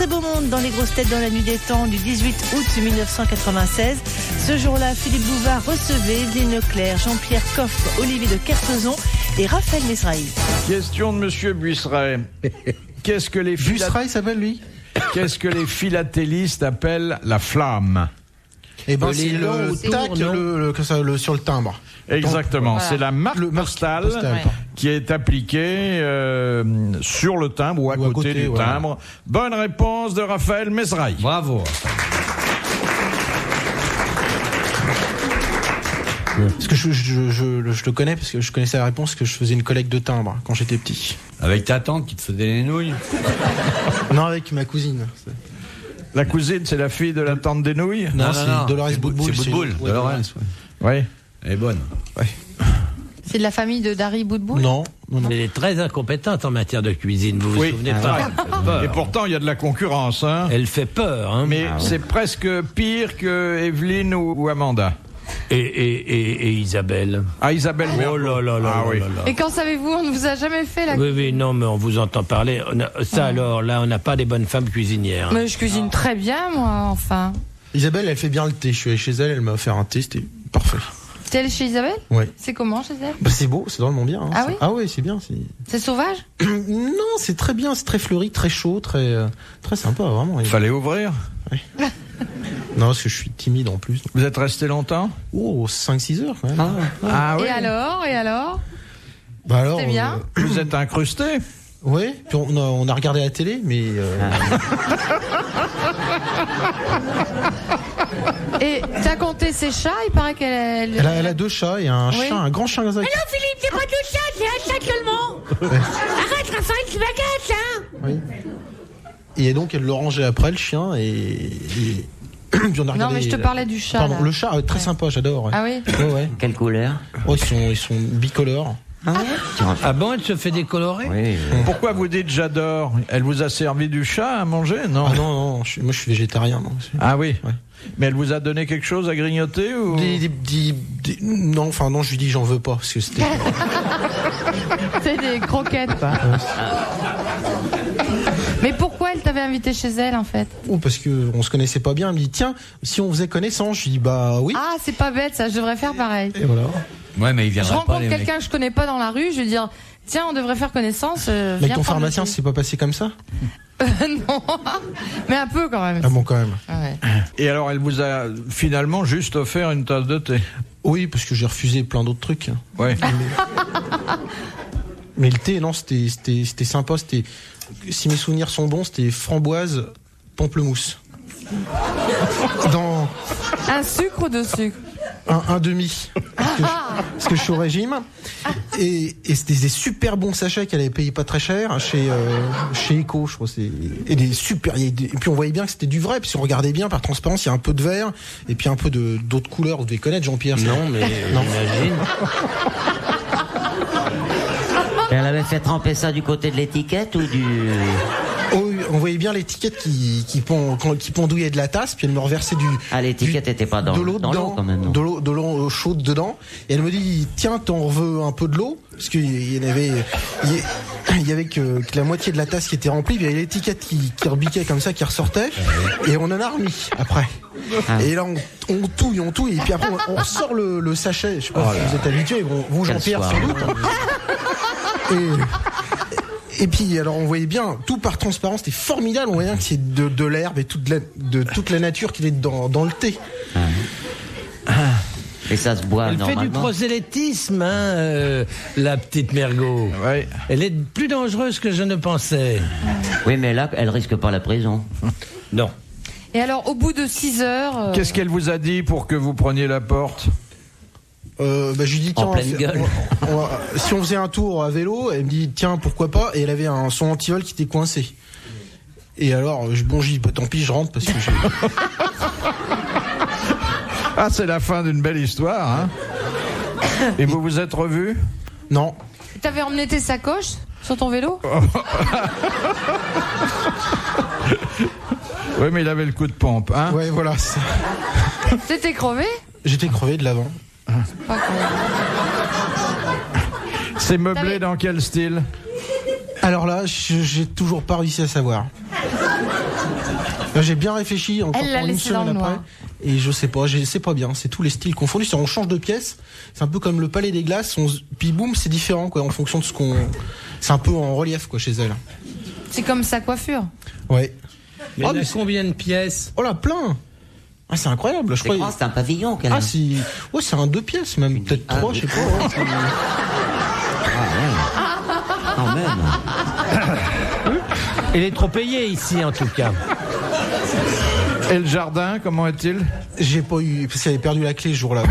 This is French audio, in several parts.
très beau monde dans les grosses têtes dans la nuit des temps du 18 août 1996. Ce jour-là, Philippe Bouvard recevait Evelyne Leclerc, Jean-Pierre Coff, Olivier de Kersauzon et Raphaël Mesrahi. Question de Monsieur Buisseret. Qu'est-ce que les Buisseret s'appelle lui? Qu'est-ce que les philatélistes appellent la flamme? Eh ben, c'est le tac sur le timbre. Exactement, voilà. c'est la marque postale qui est appliquée sur le timbre ou à côté du timbre. Bonne réponse de Raphaël Mesrahi. Bravo. Parce que je le connais, parce que je connaissais la réponse, que je faisais une collecte de timbres quand j'étais petit. Avec ta tante qui te faisait les nouilles? Non, avec ma cousine. La cousine, c'est la fille de la tante des nouilles? Non, c'est Dolores Boudboul. C'est Boudboul, Dolores. Oui. Elle est bonne. Ouais. C'est de la famille de Dari Boudboul? Non. Elle est très incompétente en matière de cuisine, vous vous souvenez pas? Et pourtant, il y a de la concurrence. Hein. Elle fait peur. Hein. Mais c'est presque pire que Evelyne ou Amanda. Et Isabelle. Ah, Isabelle Mergo. Oh là là là, Ah, oui. là là. Et quand savez-vous, on ne vous a jamais fait la cuisine? Oui, non, mais on vous entend parler. Alors, là, on n'a pas des bonnes femmes cuisinières. Mais je cuisine très bien, moi, enfin. Isabelle, elle fait bien le thé. Je suis allé chez elle, elle m'a offert un thé, c'était parfait. T'es allé chez Isabelle? Oui. C'est comment chez elle? Bah, c'est beau, c'est drôlement bien. Hein. Ah oui? Ah oui, c'est bien. C'est sauvage? Non, c'est très bien, c'est très fleuri, très chaud, très sympa, vraiment. Il fallait ouvrir. Non, parce que je suis timide en plus. Vous êtes resté longtemps? Oh, 5-6 heures quand même. Ah oui. Et alors? Bah alors, C'est bien. Vous êtes incrusté? Oui, puis on a regardé la télé, mais... Et t'as compté ses chats? Il paraît qu'elle... Elle a 2 chats et un chien, un grand chien. Mais non, Philippe, c'est pas 2 chats, c'est un chat seulement. Arrête, Raphaël, tu m'agaces, hein. Oui. Et donc, elle le rangeait après, le chien, et puis on a regardé... Non, mais je te parlais du chat. Pardon, là. le chat, très sympa, j'adore. Ouais. Ah oui? Ouais. Quelle couleur? Oh, ils sont bicolores. Ah bon, elle se fait décolorer? Oui. Pourquoi vous dites j'adore? Elle vous a servi du chat à manger? Non. Ah non, moi je suis végétarien. Non. Ah oui. Ouais. Mais elle vous a donné quelque chose à grignoter ou... Non, enfin non, je lui dis j'en veux pas, parce que c'était... C'est des croquettes, quoi. Mais pourquoi elle t'avait invité chez elle, en fait? Oh, parce que on se connaissait pas bien. Elle me dit tiens, si on faisait connaissance, je lui dis bah oui. Ah, c'est pas bête, ça, je devrais faire pareil. Et voilà. Ouais, mais il Je viendra pas, rencontre les quelqu'un que je connais pas dans la rue, je vais dire tiens, on devrait faire connaissance. Mais viens ton prendre pharmacien, le thé. c'est pas passé comme ça? Non, mais un peu quand même. Ah bon, quand même. Ouais. Et alors, elle vous a finalement juste offert une tasse de thé? Oui, parce que j'ai refusé plein d'autres trucs. Ouais. Mais le thé, non, c'était sympa. C'était, si mes souvenirs sont bons, c'était framboise, pamplemousse. Dans Un sucre ou 2 sucres? un demi. Parce que je suis au régime. Et c'était des super bons sachets qu'elle avait payé pas très cher chez Eco, je crois. Et des super. Et puis on voyait bien que c'était du vrai. Puis si on regardait bien par transparence, il y a un peu de vert et puis un peu d'autres couleurs. Vous devez connaître Jean-Pierre. Non, mais j'imagine. Et elle avait fait tremper ça du côté de l'étiquette ou du... Oh, on voyait bien l'étiquette qui pendouillait de la tasse, puis elle me reversait du... Ah, l'étiquette était pas dans l'eau quand même, non? De l'eau chaude dedans. Et elle me dit, tiens, t'en veux un peu de l'eau? Parce qu'il y avait que la moitié de la tasse qui était remplie, puis il y avait l'étiquette qui rebiquait comme ça, qui ressortait. Et on en a remis après. Ah. Et là, on touille, et puis après, on sort le sachet. Je sais pas si vous êtes habitués, vous Jean-Pierre, sans doute. Et puis, alors, on voyait bien, tout par transparence, c'était formidable. On voyait bien que c'est de l'herbe et de toute la nature qui est dans le thé. Et ça se boit Elle normalement. fait du prosélytisme, hein, la petite Mergo. Ouais. Elle est plus dangereuse que je ne pensais. Oui, mais là, elle risque pas la prison. Non. Et alors, au bout de 6 heures... Qu'est-ce qu'elle vous a dit pour que vous preniez la porte? Je lui dis tiens, En pleine gueule. si on faisait un tour à vélo, elle me dit tiens, pourquoi pas, et elle avait son antivol qui était coincé. Et alors j'ai dit bah, tant pis, je rentre parce que Ah, c'est la fin d'une belle histoire, hein. Et vous vous êtes revus? non. T'avais emmené tes sacoches sur ton vélo? Oui, mais il avait le coup de pompe, hein. Ouais, voilà. T'étais crevé? J'étais crevé de l'avant. Pas crevé. C'est meublé dans quel style? Alors là, j'ai toujours pas réussi à savoir. J'ai bien réfléchi encore Elle l'a une laissé dans semaine le après. noir. Et je sais pas, c'est pas bien. C'est tous les styles confondus. On change de pièce. C'est un peu comme le Palais des Glaces. Puis boum, c'est différent, quoi, en fonction de ce qu'on. C'est un peu en relief, quoi, chez elle. C'est comme sa coiffure. Ouais. Mais il y a combien de pièces? Oh là, plein. Ah, c'est incroyable. Je crois. C'est un pavillon, qu'elle a. Ah, c'est. Ouais, c'est un 2 pièces, même. Peut-être 3, je sais pas. Ouais, Quand même. Il est trop payé ici, en tout cas. Et le jardin, comment est-il? J'ai pas eu. Parce qu'elle avait perdu la clé ce jour-là.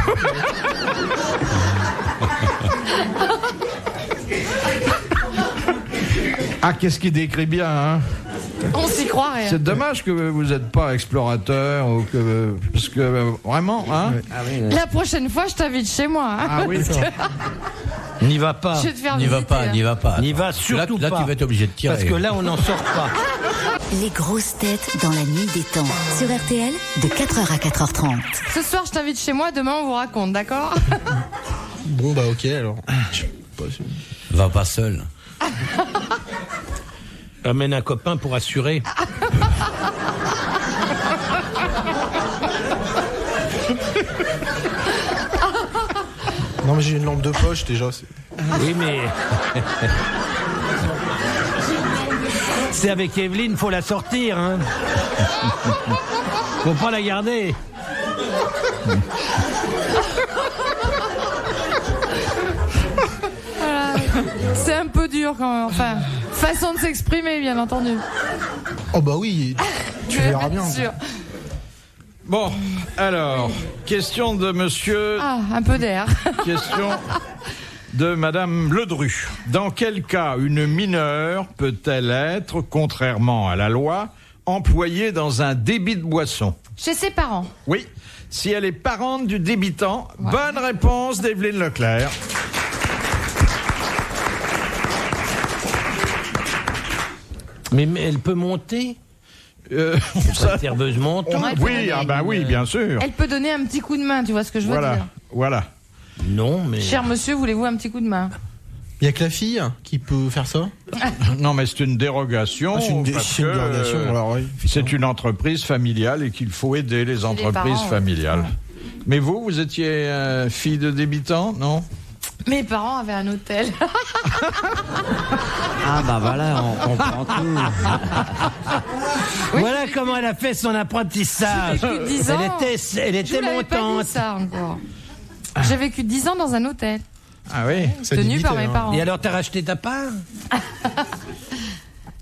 Ah, qu'est-ce qu'il décrit bien, hein? On s'y croirait. C'est dommage que vous n'êtes pas explorateur ou que parce que vraiment, hein? Ah oui, La prochaine fois, je t'invite chez moi. Hein, Ah oui, parce ça. que N'y va pas. je vais te faire N'y va visiter, pas, là. n'y va pas. N'y va surtout là, pas. tu vas être obligé de tirer. Parce que là, on n'en sort pas. Les grosses têtes dans la nuit des temps. Sur RTL, de 4h à 4h30. Ce soir, je t'invite chez moi. Demain, on vous raconte, d'accord? Bon, bah, ok, alors. Je sais pas si- Va pas seul. Amène un copain pour assurer. Non, mais j'ai une lampe de poche déjà. Oui, mais... C'est avec Evelyne, faut la sortir, hein. Faut pas la garder. Voilà. C'est un peu dur quand même. Enfin, façon de s'exprimer, bien entendu. Oh, bah oui. Tu verras bien. Sûr. Bon, alors, question de monsieur, Ah, un peu d'air. question de madame Ledru. Dans quel cas une mineure peut-elle être, contrairement à la loi, employée dans un débit de boisson? Chez ses parents. Oui, si elle est parente du débitant. Ouais. Bonne réponse d'Evelyne Leclerc. Mais elle peut monter? Ça, serveuse montante. Oui, ah bah oui, bien sûr. Elle peut donner un petit coup de main, tu vois ce que je veux dire? Voilà. Non, mais... Cher monsieur, voulez-vous un petit coup de main? Il y a que la fille qui peut faire ça? Non, mais c'est une dérogation. Ah, c'est une dérogation. Alors, oui, c'est une entreprise familiale et qu'il faut aider les entreprises familiales. Ouais. Mais vous étiez fille de débitant, non? Mes parents avaient un hôtel. Ah bah voilà, on comprend tout. Oui, voilà comment elle a fait son apprentissage. J'ai vécu 10 ans. Elle était montante. Pas dit ça encore. J'ai vécu 10 ans dans un hôtel. Ah oui, tenu par mes parents. Et alors t'as racheté ta part?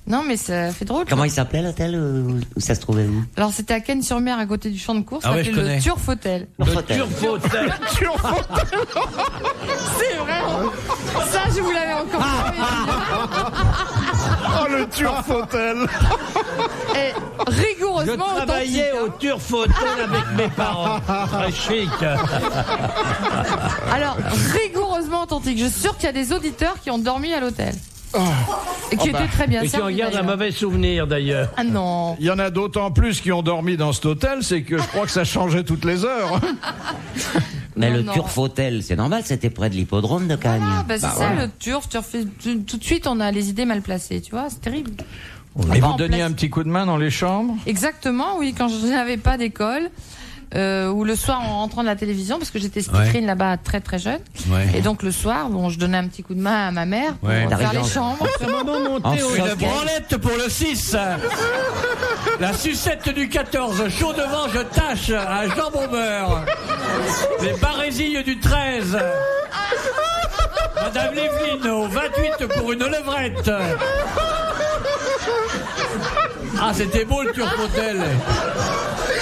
Non, mais ça fait drôle. Comment il s'appelait l'hôtel où ça se trouvait où? Alors c'était à Cannes-sur-Mer, à côté du champ de course. Ah ouais, je connais. Le Turf Hotel. Le Turf Hotel. C'est vrai. Ça, je vous l'avais encore Oh, le Turf Hotel. Et rigoureusement je travaillais authentique, au Turf Hotel avec mes parents. Très chic. Alors, rigoureusement authentique. Je suis sûr qu'il y a des auditeurs qui ont dormi à l'hôtel. Et qui étaient très bien servis. Et qui en gardent un mauvais souvenir d'ailleurs. Ah non. Il y en a d'autant plus qui ont dormi dans cet hôtel, c'est que je crois que ça changeait toutes les heures. Mais le Turf Hotel, c'est normal, c'était près de l'hippodrome de Cagnes. Ah, bah, c'est ça, le Turf. Tout de suite, on a les idées mal placées, tu vois, c'est terrible. Et vous donniez un petit coup de main dans les chambres? Exactement, oui, quand je n'avais pas d'école. Ou le soir en rentrant de la télévision, parce que j'étais speakerine là-bas très très jeune. Ouais. Et donc le soir, bon, je donnais un petit coup de main à ma mère pour faire les chambres. Une branlette pour le 6. La sucette du 14. Chaud devant, je tâche à jambon beurre. Les barésilles du 13. Madame Léveline au 28 pour une levrette. Ah, c'était beau le Turf Hotel.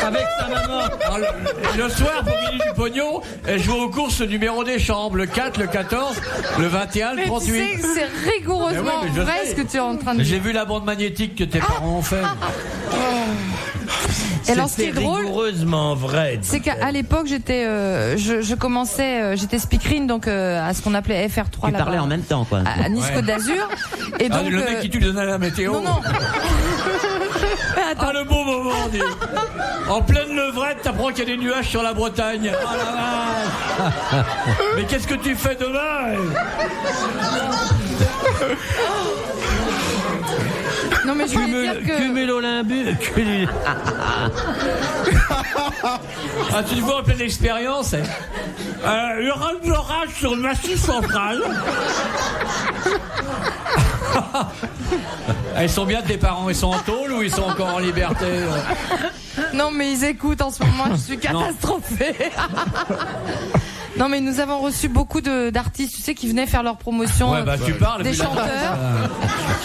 Avec sa maman. Alors, le soir, pour gagner du pognon, elle jouait aux courses numéro des chambres. Le 4, le 14, le 21, le 38. Tu sais, c'est rigoureusement vrai ce que tu es en train de dire. J'ai vu la bande magnétique que tes parents ont fait. Et alors, ce qui est drôle, rigoureusement vrai. C'est qu'à l'époque, j'étais, je commençais, j'étais speakerine, donc à ce qu'on appelait FR3 là-bas. Tu parlais en même temps, quoi. À Nice Côte d'Azur. Et donc, le mec qui tu lui donnais la météo. Non. Ah, le beau moment, dit. En pleine levrette, t'apprends qu'il y a des nuages sur la Bretagne. Oh la vache. Mais qu'est-ce que tu fais demain? Non, mais je voulais dire que... Cumulonimbus. Ah, tu le vois en pleine expérience. Il y aura de l'orage sur le massif central. Ils sont bien tes parents, ils sont en tôle ou ils sont encore en liberté? Non, mais ils écoutent en ce moment, je suis catastrophée. Non, mais nous avons reçu beaucoup d'artistes, tu sais, qui venaient faire leur promotion. Ouais, bah tu parles. Des chanteurs.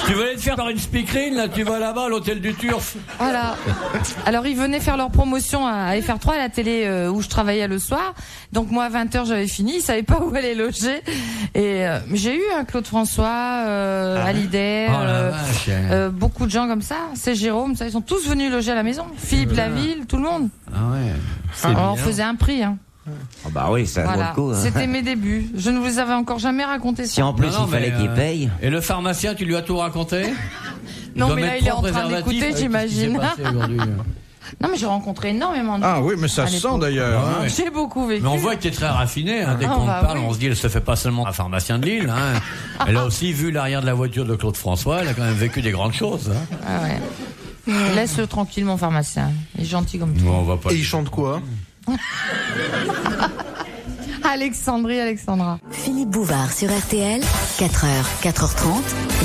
Tu voulais te faire dans une speakerine, là, tu vas là-bas à l'hôtel du Turf. Voilà. Alors, ils venaient faire leur promotion à FR3, à la télé où je travaillais le soir. Donc, moi, à 20h, j'avais fini. Ils savaient pas où aller loger. Et j'ai eu un Claude François, Hallyday, beaucoup de gens comme ça. C'est Jérôme, ça, ils sont tous venus loger à la maison. Philippe Laville, tout le monde. Ah ouais. Alors, on faisait un prix, hein. Oh bah oui, ça vaut le coup. Hein. C'était mes débuts. Je ne vous avais encore jamais raconté ça. Si en plus il fallait qu'il paye. Et le pharmacien, tu lui as tout raconté? Non, mais là, il est en train d'écouter, j'imagine. Non, mais j'ai rencontré énormément de gens. Ah oui, mais ça se sent d'ailleurs. Ah, ouais. J'ai beaucoup vécu. Mais on voit que tu es très raffiné. Hein. Dès qu'on te parle, on se dit, elle se fait pas seulement un pharmacien de Lille. Hein. Elle a aussi vu l'arrière de la voiture de Claude François. Elle a quand même vécu des grandes choses. Hein. Ah ouais. Laisse-le tranquille, mon pharmacien. Il est gentil comme tout. Bon, on va pas. Et il chante quoi? Alexandra. Philippe Bouvard sur RTL, 4h, 4h30,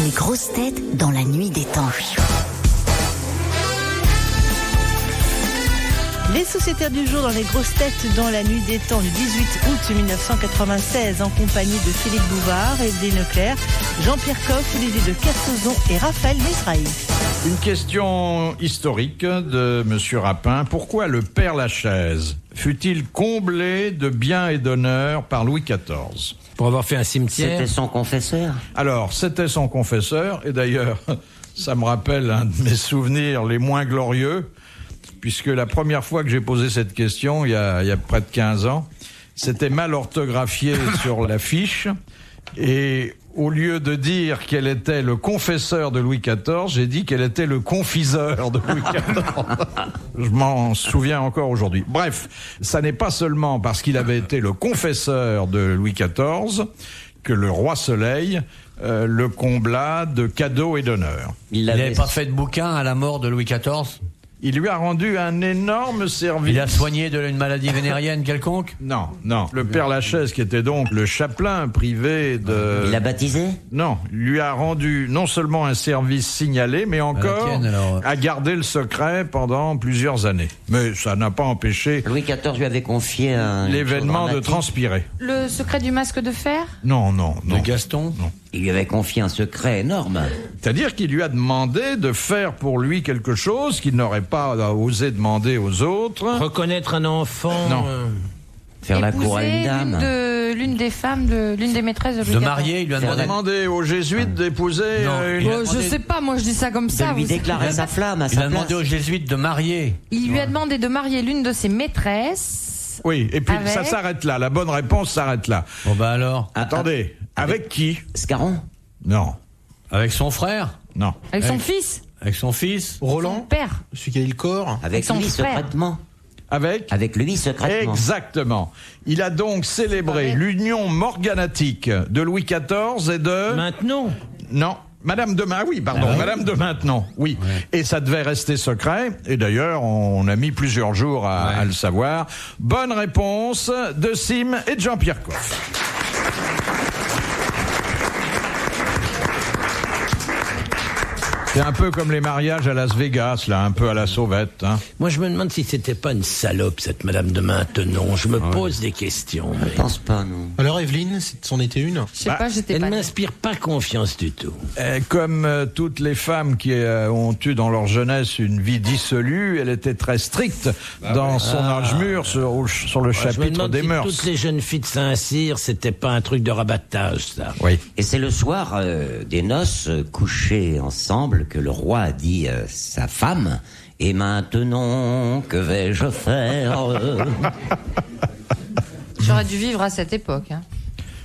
les grosses têtes dans la nuit des temps. Les sociétaires du jour dans les grosses têtes dans la nuit des temps du 18 août 1996 en compagnie de Philippe Bouvard, Evelyne Leclerc, Jean-Pierre Coff, Olivier de Kersauzon et Raphaël Mesrahi. Une question historique de Monsieur Rapin. Pourquoi le Père Lachaise fut-il comblé de biens et d'honneurs par Louis XIV? Pour avoir fait un cimetière. C'était son confesseur. Alors, c'était son confesseur, et d'ailleurs, ça me rappelle un de mes souvenirs les moins glorieux, puisque la première fois que j'ai posé cette question, il y a près de 15 ans, c'était mal orthographié sur la fiche, et au lieu de dire qu'elle était le confesseur de Louis XIV, j'ai dit qu'elle était le confiseur de Louis XIV. Je m'en souviens encore aujourd'hui. Bref, ça n'est pas seulement parce qu'il avait été le confesseur de Louis XIV que le roi Soleil le combla de cadeaux et d'honneurs. Il n'avait pas fait de bouquin à la mort de Louis XIV? Il lui a rendu un énorme service. Il a soigné d'une maladie vénérienne quelconque? Non. Le Père Lachaise, qui était donc le chapelain privé de... Il l'a baptisé? Non, lui a rendu non seulement un service signalé, mais encore a gardé le secret pendant plusieurs années. Mais ça n'a pas empêché... Louis XIV lui avait confié l'événement de transpirer. Le secret du masque de fer? Non. De Gaston? Non. Il lui avait confié un secret énorme. C'est-à-dire qu'il lui a demandé de faire pour lui quelque chose qu'il n'aurait pas osé demander aux autres. Reconnaître un enfant. Non. Faire la cour à une dame. L'une des femmes, l'une des maîtresses de Louis XIV. De marier, il lui a demandé aux jésuites d'épouser... je sais pas, moi je dis ça comme ça. De lui déclarer sa flamme à sa place. Il a demandé aux jésuites de marier. Il lui a demandé de marier l'une de ses maîtresses. Oui, et puis ça s'arrête là. La bonne réponse s'arrête là. Bon bah alors. Attendez, avec qui? Scarron? Non. Avec son frère? Non. Avec son fils? Avec son fils? Roland? Son père? Celui qui a eu le corps? Avec son lui frère. secrètement. Avec lui secrètement. Exactement. Il a donc célébré l'union morganatique de Louis XIV et de... Maintenon? Non. Madame de Maintenon, oui. Ouais. Et ça devait rester secret. Et d'ailleurs, on a mis plusieurs jours à le savoir. Bonne réponse de Sim et de Jean-Pierre Coff. C'est un peu comme les mariages à Las Vegas, là, un peu à la sauvette. Hein. Moi, je me demande si c'était pas une salope, cette Madame de Maintenon. Je me pose des questions. Je pense pas, non. Alors, Evelyne, c'en était une? Je sais pas, j'étais pas... Elle ne m'inspire pas confiance du tout. Comme toutes les femmes qui ont eu dans leur jeunesse une vie dissolue, elle était très stricte dans son âge mûr sur le chapitre des mœurs. Toutes les jeunes filles de Saint-Cyr, c'était pas un truc de rabattage, ça. Oui. Et c'est le soir des noces couchées ensemble que le roi a dit à sa femme, et maintenant, que vais-je faire? J'aurais dû vivre à cette époque. Hein.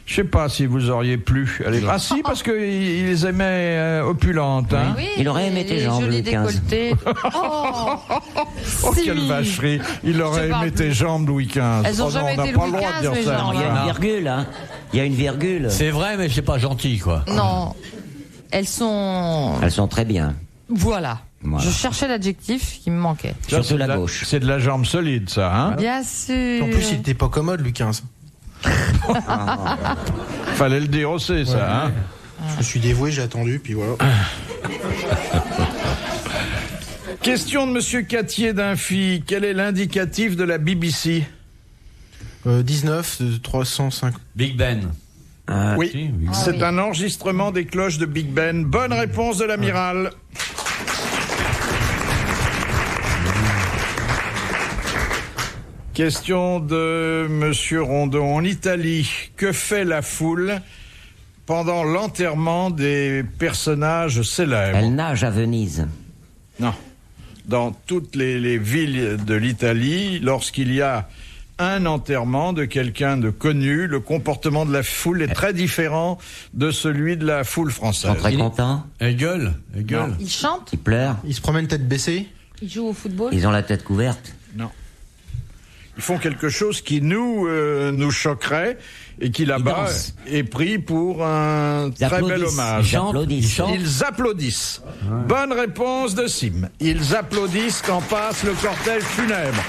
Je sais pas si vous auriez plu. Ah si, parce qu'ils les aimaient opulentes. Hein. Oui, il aurait aimé tes jambes, Louis XV. Oh, quelle vacherie. Il aurait aimé tes jambes, Louis XV. Elles ont jamais été Louis XV, mais il y a une virgule, hein. Il y a une virgule. C'est vrai, mais c'est pas gentil, quoi. Non. Elles sont très bien. Voilà. Voilà. Je cherchais l'adjectif qui me manquait. Ça, Surtout c'est la de gauche. C'est de la jambe solide, ça, hein? Bien sûr. En plus, il était pas commode, Louis XV. Fallait le dire aussi, ça, hein? Je me suis dévoué, j'ai attendu, puis voilà. Question de Monsieur Cattier d'Infi. Quel est l'indicatif de la BBC? 19 de 305. Big Ben. Oui, Ah c'est oui. un enregistrement des cloches de Big Ben. Bonne réponse de l'amiral. Question de Monsieur Rondon. En Italie, que fait la foule pendant l'enterrement des personnages célèbres? Elle nage à Venise. Non. Dans toutes les villes de l'Italie, lorsqu'il y a un enterrement de quelqu'un de connu, le comportement de la foule est très différent de celui de la foule Ils française. sont très contents. Elle gueule. Elle gueule. Il chante, Ils pleurent. Il se promène tête baissée. il joue au football. Ils ont la tête couverte. Non. Ils font quelque chose qui nous choquerait et qui là-bas dansent. est pris pour un Ils très bel applaudissent. hommage. Ils applaudissent. Ils applaudissent. Bonne réponse de Sim. Ils applaudissent quand passe le cortège funèbre.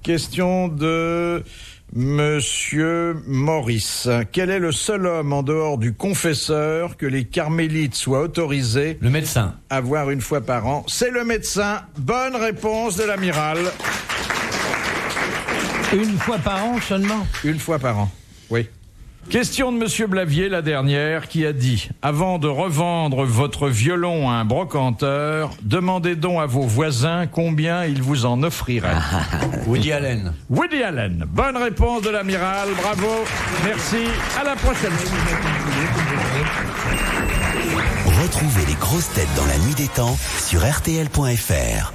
Question de Monsieur Maurice. Quel est le seul homme en dehors du confesseur que les carmélites soient autorisés Le médecin. à voir une fois par an? C'est le médecin. Bonne réponse de l'amiral. Une fois par an seulement. Une fois par an, oui. Question de Monsieur Blavier, la dernière, qui a dit « Avant de revendre votre violon à un brocanteur, demandez donc à vos voisins combien ils vous en offriraient. Woody Allen. » Woody Allen. Bonne réponse de l'amiral. Bravo. Merci. À la prochaine. Retrouvez les grosses têtes dans la nuit des temps sur RTL.fr.